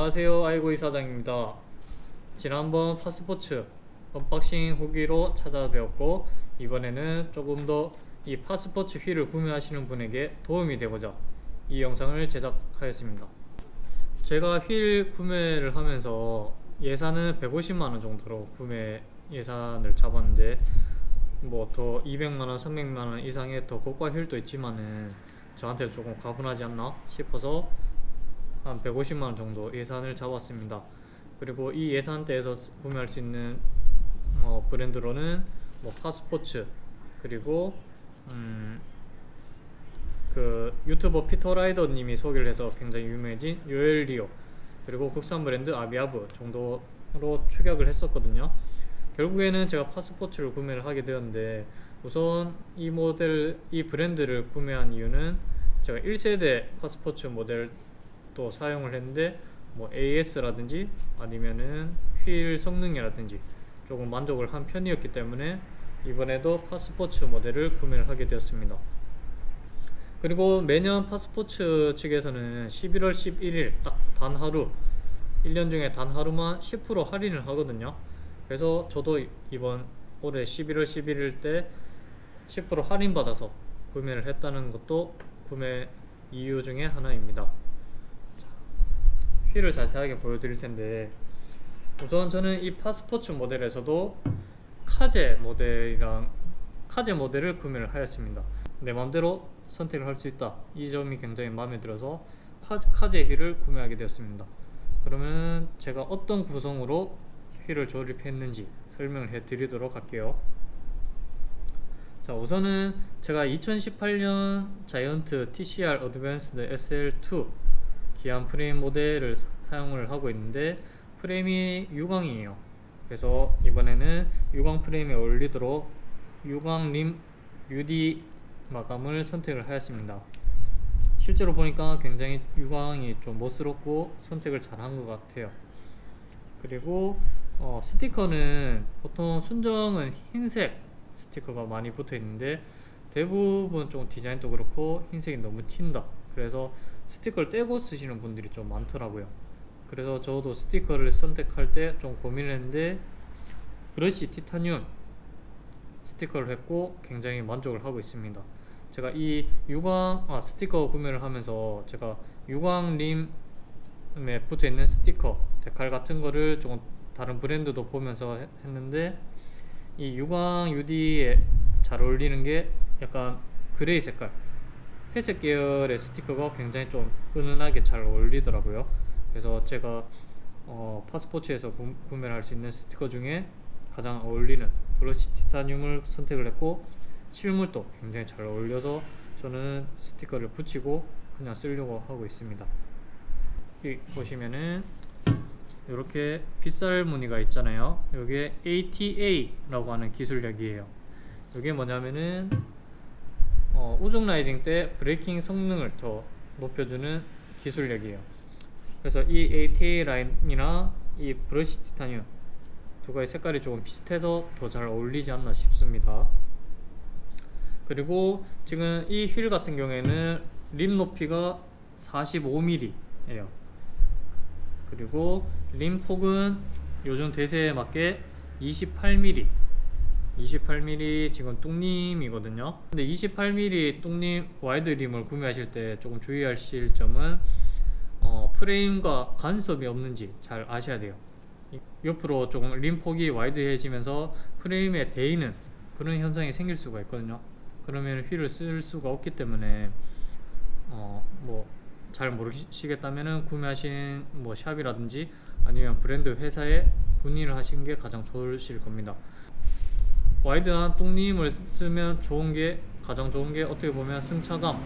안녕하세요, 아이고 이사장입니다. 지난번 파스포츠 언박싱 후기로 찾아뵈었고, 이번에는 조금 더 이 파스포츠 휠을 구매하시는 분에게 도움이 되고자 이 영상을 제작하였습니다. 제가 휠 구매를 하면서 예산은 150만원 정도로 구매 예산을 잡았는데, 뭐 더 200만원, 300만원 이상의 더 고가 휠도 있지만은 저한테 조금 가분하지 않나 싶어서 한 150만원 정도 예산을 잡았습니다. 그리고 이 예산대에서 구매할 수 있는 브랜드로는 뭐 파스포츠, 그리고 그 유튜버 피터라이더 님이 소개를 해서 굉장히 유명해진 요엘리오, 그리고 국산 브랜드 아비아브 정도로 추격을 했었거든요. 결국에는 제가 파스포츠를 구매를 하게 되었는데, 우선 이 모델, 이 브랜드를 구매한 이유는 제가 1세대 파스포츠 모델도 사용을 했는데, 뭐 AS라든지 아니면은 휠 성능이라든지 조금 만족을 한 편이었기 때문에 이번에도 파스포츠 모델을 구매를 하게 되었습니다. 그리고 매년 파스포츠 측에서는 11월 11일 딱 단 하루, 1년 중에 단 하루만 10% 할인을 하거든요. 그래서 저도 이번 올해 11월 11일 때 10% 할인 받아서 구매를 했다는 것도 구매 이유 중에 하나입니다. 휠을 자세하게 보여드릴 텐데, 우선 저는 이 파스포츠 모델에서도 카제 모델을 구매를 하였습니다. 내 마음대로 선택을 할 수 있다, 이 점이 굉장히 마음에 들어서 카제 휠을 구매하게 되었습니다. 그러면 제가 어떤 구성으로 휠을 조립했는지 설명을 해 드리도록 할게요. 자, 우선은 제가 2018년 자이언트 TCR 어드밴스드 SL2 기안 프레임 모델을 사용을 하고 있는데, 프레임이 유광이에요. 그래서 이번에는 유광 프레임에 어울리도록 유광 림 UD 마감을 선택을 하였습니다. 실제로 보니까 굉장히 유광이 좀 멋스럽고 선택을 잘한 것 같아요. 그리고 스티커는 보통 순정은 흰색 스티커가 많이 붙어 있는데, 대부분 좀 디자인도 그렇고 흰색이 너무 튄다, 그래서 스티커를 떼고 쓰시는 분들이 좀 많더라고요. 그래서 저도 스티커를 선택할 때 좀 고민을 했는데, 브러쉬 티타늄 스티커를 했고 굉장히 만족을 하고 있습니다. 제가 이 스티커 구매를 하면서 제가 유광 림에 붙어 있는 스티커 데칼 같은 거를 조금 다른 브랜드도 보면서 했는데, 이 유광 UD에 잘 어울리는 게 약간 그레이 색깔, 회색 계열의 스티커가 굉장히 좀 은은하게 잘 어울리더라고요. 그래서 제가 파스포츠에서 구매를 할 수 있는 스티커 중에 가장 어울리는 브러쉬 티타늄을 선택을 했고, 실물도 굉장히 잘 어울려서 저는 스티커를 붙이고 그냥 쓰려고 하고 있습니다. 여기 보시면은 이렇게 빗살 무늬가 있잖아요. 이게 ATA라고 하는 기술력이에요. 이게 뭐냐면은 우중 라이딩 때 브레이킹 성능을 더 높여주는 기술력이에요. 그래서 이 ATA 라인이나 이 브러쉬 티타늄 두 가지 색깔이 조금 비슷해서 더 잘 어울리지 않나 싶습니다. 그리고 지금 이 휠 같은 경우에는 림 높이가 45mm예요. 그리고 림 폭은 요즘 대세에 맞게 28mm 지금 뚱림이거든요. 근데 28mm 뚱림 와이드 림을 구매하실 때 조금 주의하실 점은 프레임과 간섭이 없는지 잘 아셔야 돼요. 옆으로 조금 림 폭이 와이드해지면서 프레임에 대이는 그런 현상이 생길 수가 있거든요. 그러면 휠을 쓸 수가 없기 때문에 뭐 잘 모르시겠다면은 구매하신 뭐 샵이라든지 아니면 브랜드 회사에 문의를 하시는 게 가장 좋으실 겁니다. 와이드한 뚱림을 쓰면 가장 좋은 게 어떻게 보면 승차감,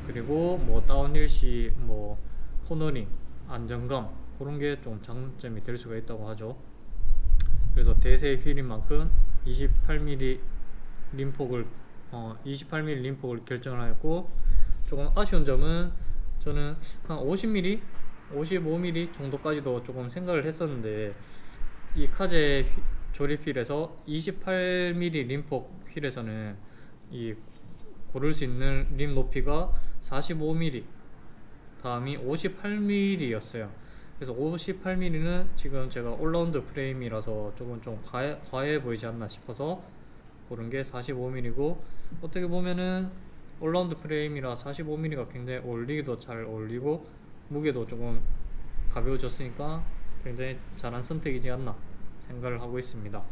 그리고 뭐 다운힐 시 뭐 코너링, 안정감, 그런 게 좀 장점이 될 수가 있다고 하죠. 그래서 대세 휠인 만큼 28mm 림폭을 결정을 하였고, 조금 아쉬운 점은 저는 한 50mm, 55mm 정도까지도 조금 생각을 했었는데, 이 카제 조립 휠에서 28mm 림폭 휠에서는 이 고를 수 있는 림 높이가 45mm 다음이 58mm였어요. 그래서 58mm는 지금 제가 올라운드 프레임이라서 조금 좀 과해 보이지 않나 싶어서 고른 게 45mm고, 어떻게 보면은 올라운드 프레임이라 45mm가 굉장히 어울리기도 잘 어울리고 무게도 조금 가벼워졌으니까 굉장히 잘한 선택이지 않나 생각을 하고 있습니다.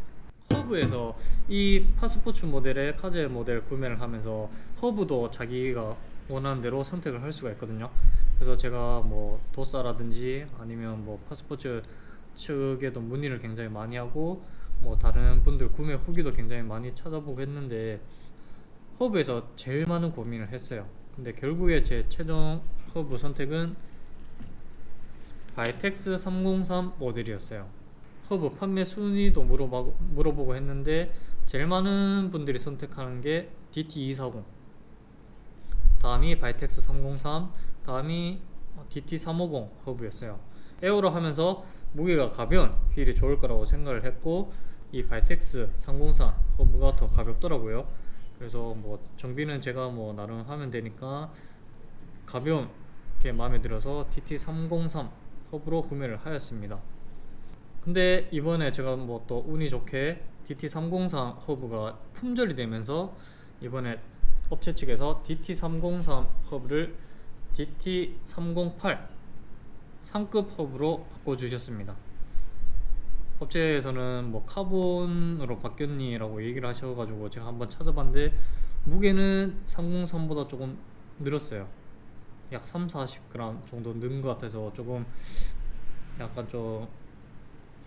허브에서 이 파스포츠 모델의 카제 모델 구매를 하면서 허브도 자기가 원하는 대로 선택을 할 수가 있거든요. 그래서 제가 뭐 도사라든지 아니면 뭐 파스포츠 측에도 문의를 굉장히 많이 하고 뭐 다른 분들 구매 후기도 굉장히 많이 찾아보고 했는데 허브에서 제일 많은 고민을 했어요. 근데 결국에 제 최종 허브 선택은 바이텍스 303 모델이었어요. 허브 판매 순위도 물어보고 했는데 제일 많은 분들이 선택하는 게 DT240, 다음이 바이텍스 303, 다음이 DT350 허브였어요. 에어로 하면서 무게가 가벼운 휠이 좋을 거라고 생각을 했고 이 바이텍스 303 허브가 더 가볍더라고요. 그래서 뭐 정비는 제가 뭐 나름 하면 되니까 가벼운 게 마음에 들어서 DT303 허브로 구매를 하였습니다. 근데 이번에 제가 뭐 또 운이 좋게 DT303 허브가 품절이 되면서 이번에 업체 측에서 DT303 허브를 DT308 상급 허브로 바꿔주셨습니다. 업체에서는 뭐 카본으로 바뀌었니 라고 얘기를 하셔가지고 제가 한번 찾아봤는데 무게는 303보다 조금 늘었어요. 약 30-40g 정도 는 것 같아서 조금 약간 좀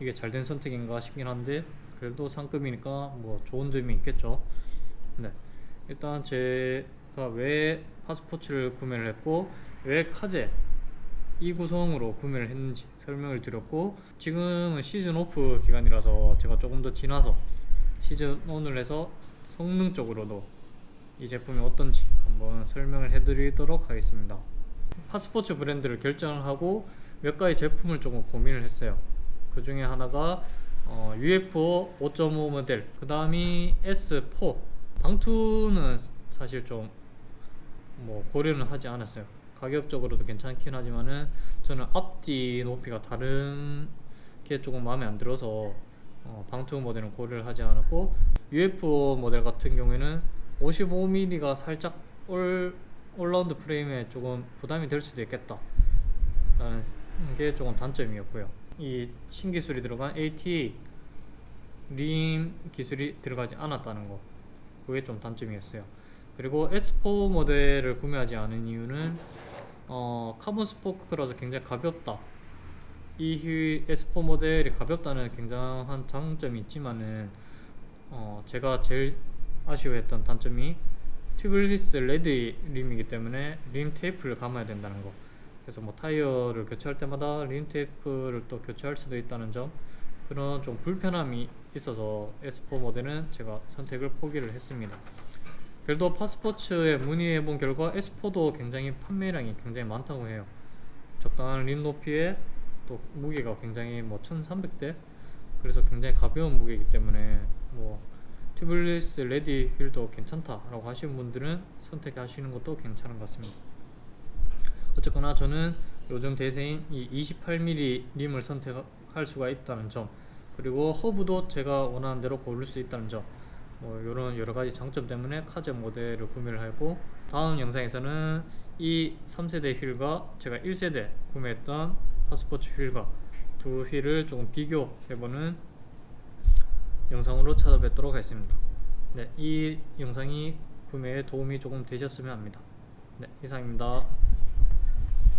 이게 잘된 선택인가 싶긴 한데 그래도 상급이니까 뭐 좋은 점이 있겠죠. 네, 일단 제가 왜 파스포츠를 구매를 했고 왜 카제 이 구성으로 구매를 했는지 설명을 드렸고, 지금은 시즌 오프 기간이라서 제가 조금 더 지나서 시즌 온을 해서 성능적으로도 이 제품이 어떤지 한번 설명을 해드리도록 하겠습니다. 파스포츠 브랜드를 결정하고 몇 가지 제품을 조금 고민을 했어요. 그 중에 하나가 UFO 5.5 모델, 그 다음이 S4. 방투는 사실 좀 뭐 고려는 하지 않았어요. 가격적으로도 괜찮긴 하지만은 저는 앞뒤 높이가 다른 게 조금 마음에 안 들어서 방투 모델은 고려를 하지 않았고, UFO 모델 같은 경우에는 55mm가 살짝 올라운드 프레임에 조금 부담이 될 수도 있겠다 라는 게 조금 단점이었고요. 이 신기술이 들어간 ATA 림 기술이 들어가지 않았다는 거, 그게 좀 단점이었어요. 그리고 S4 모델을 구매하지 않은 이유는 카본 스포크라서 굉장히 가볍다, 이 S4 모델이 가볍다는 굉장한 장점이 있지만은 제가 제일 아쉬워했던 단점이 튜블리스 레드 림이기 때문에 림 테이프를 감아야 된다는 거. 그래서 뭐 타이어를 교체할 때마다 림 테이프를 또 교체할 수도 있다는 점, 그런 좀 불편함이 있어서 S4 모델은 제가 선택을 포기를 했습니다. 그래도 파스포츠에 문의해본 결과 S4도 굉장히 판매량이 굉장히 많다고 해요. 적당한 림 높이에 또 무게가 굉장히 뭐 1300대, 그래서 굉장히 가벼운 무게이기 때문에 뭐 튜블리스 레디 휠도 괜찮다라고 하시는 분들은 선택하시는 것도 괜찮은 것 같습니다. 어쨌거나 저는 요즘 대세인 이 28mm 림을 선택할 수가 있다는 점, 그리고 허브도 제가 원하는 대로 고를 수 있다는 점, 뭐 이런 여러가지 장점 때문에 카제 모델을 구매를 하고, 다음 영상에서는 이 3세대 휠과 제가 1세대 구매했던 파스포츠 휠과 두 휠을 조금 비교해보는 영상으로 찾아뵙도록 하겠습니다. 네, 이 영상이 구매에 도움이 조금 되셨으면 합니다. 네, 이상입니다.